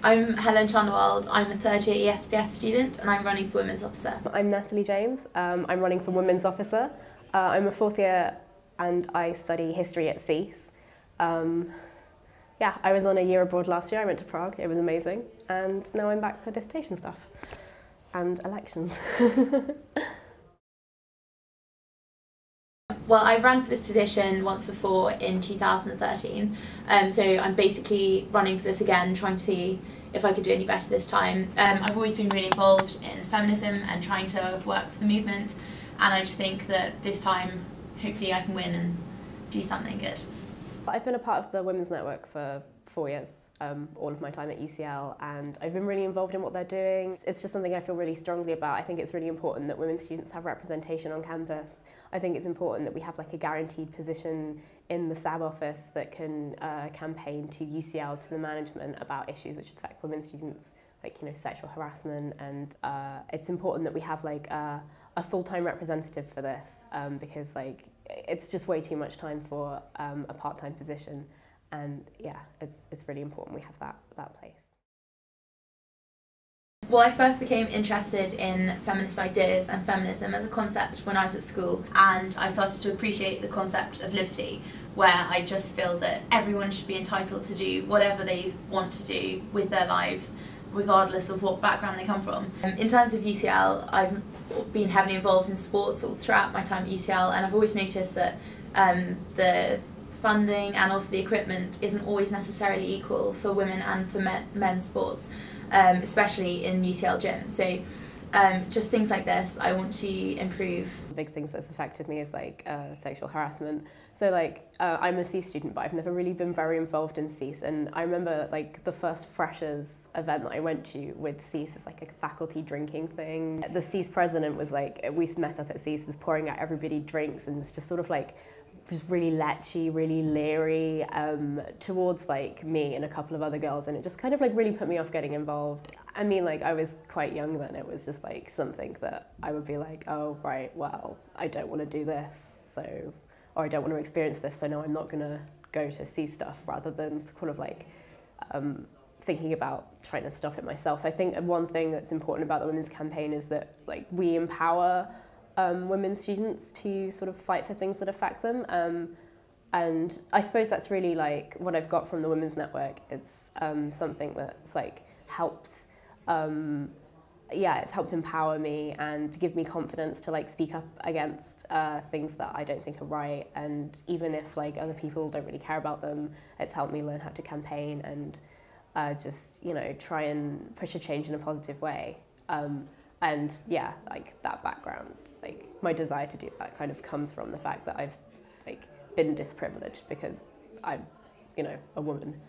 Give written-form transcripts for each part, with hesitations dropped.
I'm Helen Chanderwald. I'm a third year ESPS student and I'm running for Women's Officer. I'm Natalie James. I'm running for Women's Officer. I'm a fourth year and I study history at CEAS. Yeah, I was on a year abroad last year. I went to Prague. It was amazing. And now I'm back for dissertation stuff and elections. Well, I ran for this position once before in 2013, so I'm basically running for this again, trying to see if I could do any better this time. I've always been really involved in feminism and trying to work for the movement, and I just think that this time, hopefully I can win and do something good. I've been a part of the Women's Network for 4 years, all of my time at UCL, and I've been really involved in what they're doing. It's just something I feel really strongly about. I think it's really important that women students have representation on campus. I think it's important that we have like a guaranteed position in the SAB office that can campaign to UCL, to the management, about issues which affect women students, like, you know, sexual harassment, and it's important that we have like a full-time representative for this, because like it's just way too much time for a part-time position, and yeah, it's really important we have that place. Well, I first became interested in feminist ideas and feminism as a concept when I was at school, and I started to appreciate the concept of liberty, where I just feel that everyone should be entitled to do whatever they want to do with their lives, regardless of what background they come from. In terms of UCL, I've been heavily involved in sports all throughout my time at UCL, and I've always noticed that the funding and also the equipment isn't always necessarily equal for women and for men's sports, especially in UCL gym. So just things like this I want to improve. Big things that's affected me is like sexual harassment. So like I'm a CEAS student, but I've never really been very involved in CEAS, and I remember like the first freshers event that I went to with CEAS is like a faculty drinking thing. The CEAS president was like, we met up at CEAS, was pouring out everybody drinks and was just sort of like just really lechy, really leery towards like me and a couple of other girls, and it just kind of like really put me off getting involved. I mean, like I was quite young then. It was just like something that I would be like, oh right, well, I don't want to do this, so, or I don't want to experience this, so no, I'm not gonna go to see stuff, rather than kind of like thinking about trying to stop it myself. I think one thing that's important about the women's campaign is that like we empower women students to sort of fight for things that affect them, and I suppose that's really like what I've got from the Women's Network. It's something that's like helped, yeah, it's helped empower me and give me confidence to like speak up against things that I don't think are right, and even if like other people don't really care about them, it's helped me learn how to campaign and just, you know, try and push a change in a positive way. And yeah, like that background, like my desire to do that kind of comes from the fact that I've like been disprivileged because I'm, you know, a woman.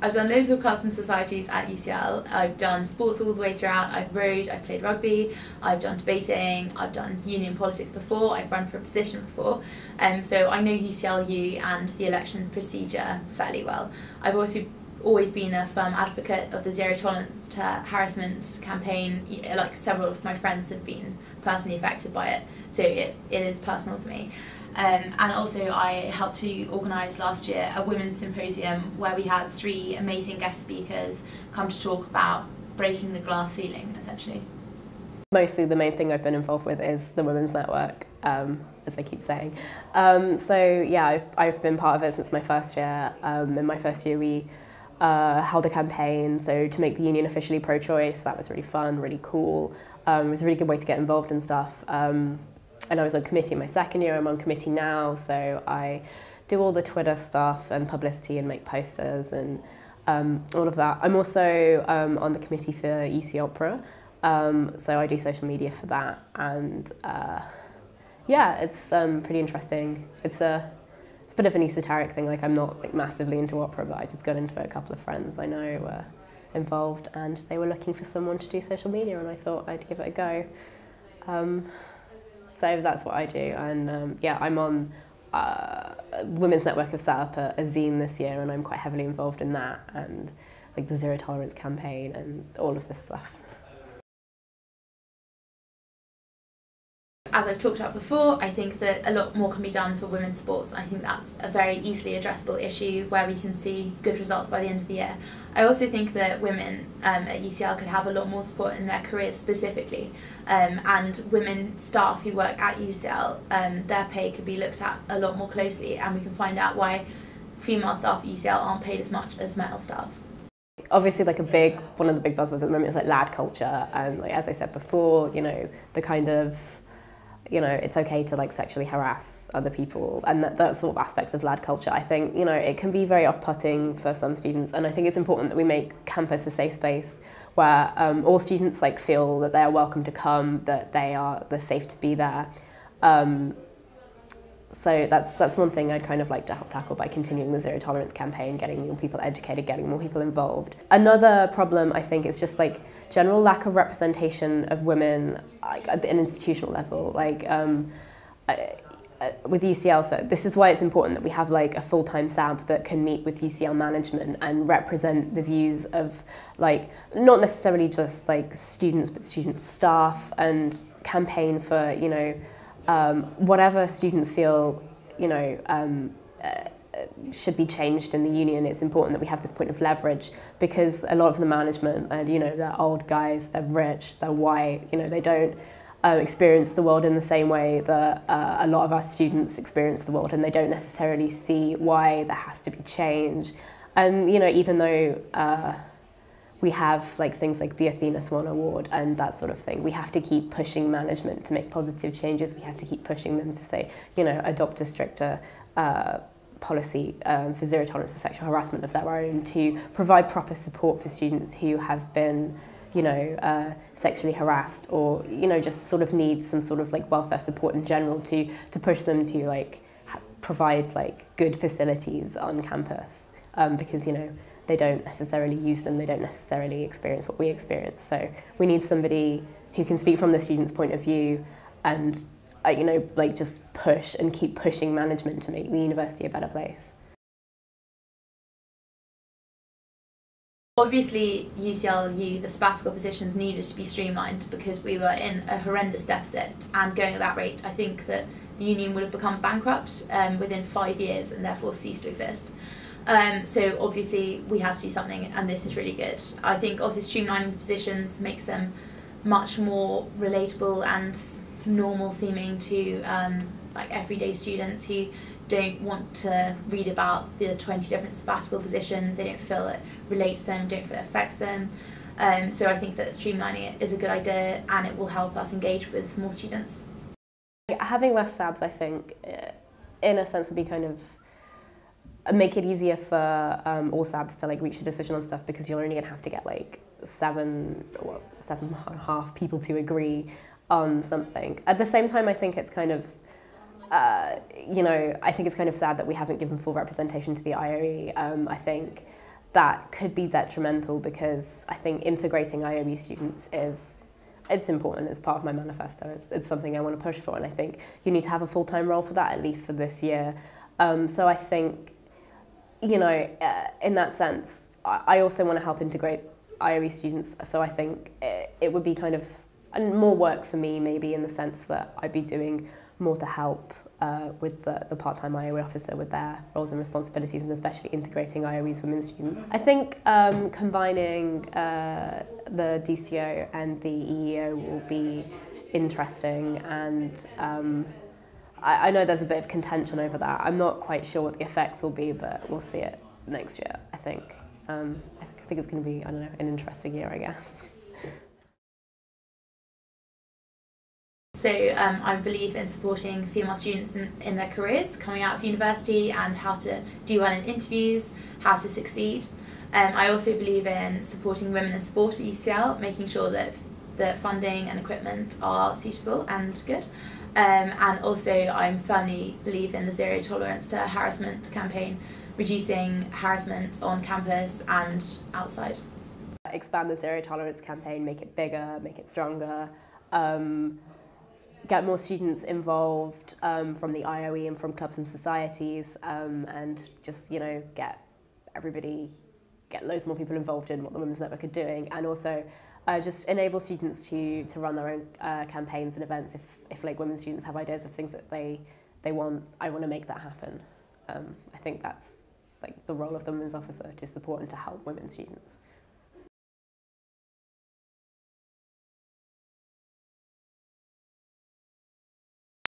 I've done loads of clubs and societies at UCL. I've done sports all the way throughout. I've rowed, I've played rugby, I've done debating, I've done union politics before, I've run for a position before. So I know UCLU and the election procedure fairly well. I've also always been a firm advocate of the zero tolerance to harassment campaign. Like several of my friends have been personally affected by it, so it is personal for me. And also I helped to organise last year a women's symposium where we had 3 amazing guest speakers come to talk about breaking the glass ceiling, essentially. Mostly the main thing I've been involved with is the Women's Network, as I keep saying. So yeah, I've been part of it since my first year. In my first year we held a campaign to make the union officially pro-choice. That was really fun, really cool. It was a really good way to get involved in stuff. And I was on committee in my second year. I'm on committee now, so I do all the Twitter stuff and publicity and make posters and all of that. I'm also on the committee for UC Opera, so I do social media for that. And yeah, it's pretty interesting. It's a bit of an esoteric thing. Like I'm not like massively into opera, but I just got into it. A couple of friends I know were involved, and they were looking for someone to do social media, and I thought I'd give it a go. So that's what I do, and yeah, I'm on Women's Network have set up a zine this year, and I'm quite heavily involved in that, and like the zero tolerance campaign and all of this stuff. as I've talked about before, I think that a lot more can be done for women's sports. I think that's a very easily addressable issue where we can see good results by the end of the year. I also think that women at UCL could have a lot more support in their careers specifically, and women staff who work at UCL, their pay could be looked at a lot more closely, and we can find out why female staff at UCL aren't paid as much as male staff. Obviously, like one of the big buzzwords at the moment is like lad culture, and like as I said before, you know, the kind of, you know, it's okay to like sexually harass other people, and that sort of aspects of lad culture. I think, you know, it can be very off-putting for some students, and I think it's important that we make campus a safe space where all students like feel that they are welcome to come, that they're safe to be there. So that's one thing I'd kind of like to help tackle by continuing the zero tolerance campaign, getting more people educated, getting more people involved. Another problem I think is just like general lack of representation of women at an institutional level. Like with UCL, so this is why it's important that we have like a full-time SAB that can meet with UCL management and represent the views of like not necessarily just like students, but student staff, and campaign for, you know, whatever students feel, you know, should be changed in the union. It's important that we have this point of leverage, because a lot of the management, and you know, they're old guys, they're rich, they're white, you know, they don't experience the world in the same way that a lot of our students experience the world, and they don't necessarily see why there has to be change. And you know, even though we have like things like the Athena Swan Award and that sort of thing, we have to keep pushing management to make positive changes. We have to keep pushing them to say, you know, adopt a stricter policy for zero tolerance to sexual harassment of their own, to provide proper support for students who have been, you know, sexually harassed, or, you know, just sort of need some sort of like welfare support in general to push them to like provide like good facilities on campus, because, you know, they don't necessarily use them, they don't necessarily experience what we experience. So we need somebody who can speak from the student's point of view and, you know, like just push and keep pushing management to make the university a better place. Obviously, UCLU, the sabbatical positions needed to be streamlined because we were in a horrendous deficit, and going at that rate, I think that the union would have become bankrupt within 5 years and therefore ceased to exist. So obviously we had to do something, and this is really good. I think also streamlining the positions makes them much more relatable and normal seeming to like everyday students who don't want to read about the 20 different sabbatical positions. They don't feel it relates to them, don't feel it affects them. So I think that streamlining it is a good idea, and it will help us engage with more students. Having less SABs, I think, in a sense, would be kind of make it easier for all SABs to like reach a decision on stuff, because you're only going to have to get like 7.5 people to agree on something. At the same time, I think it's kind of, you know, I think it's kind of sad that we haven't given full representation to the IOE. I think that could be detrimental, because I think integrating IOE students it's important. It's part of my manifesto. It's something I want to push for, and I think you need to have a full-time role for that, at least for this year. So I think, you know, in that sense, I also want to help integrate IOE students, so I think it would be kind of more work for me, maybe, in the sense that I'd be doing more to help with the part-time IOE officer with their roles and responsibilities, and especially integrating IOE's women students. I think combining the DCO and the EEO will be interesting, and I know there's a bit of contention over that. I'm not quite sure what the effects will be, but we'll see it next year, I think. I think it's going to be, I don't know, an interesting year, I guess. So I believe in supporting female students in their careers, coming out of university, and how to do well in interviews, how to succeed. I also believe in supporting women in sport at UCL, making sure that the funding and equipment are suitable and good. And also I firmly believe in the zero tolerance to harassment campaign, reducing harassment on campus and outside. Expand the zero tolerance campaign, make it bigger, make it stronger, get more students involved from the IOE and from clubs and societies, and just, you know, get everybody get loads more people involved in what the Women's Network are doing, and also just enable students to run their own campaigns and events. If like women students have ideas of things that they want, I want to make that happen. I think that's like the role of the Women's Officer, to support and to help women students.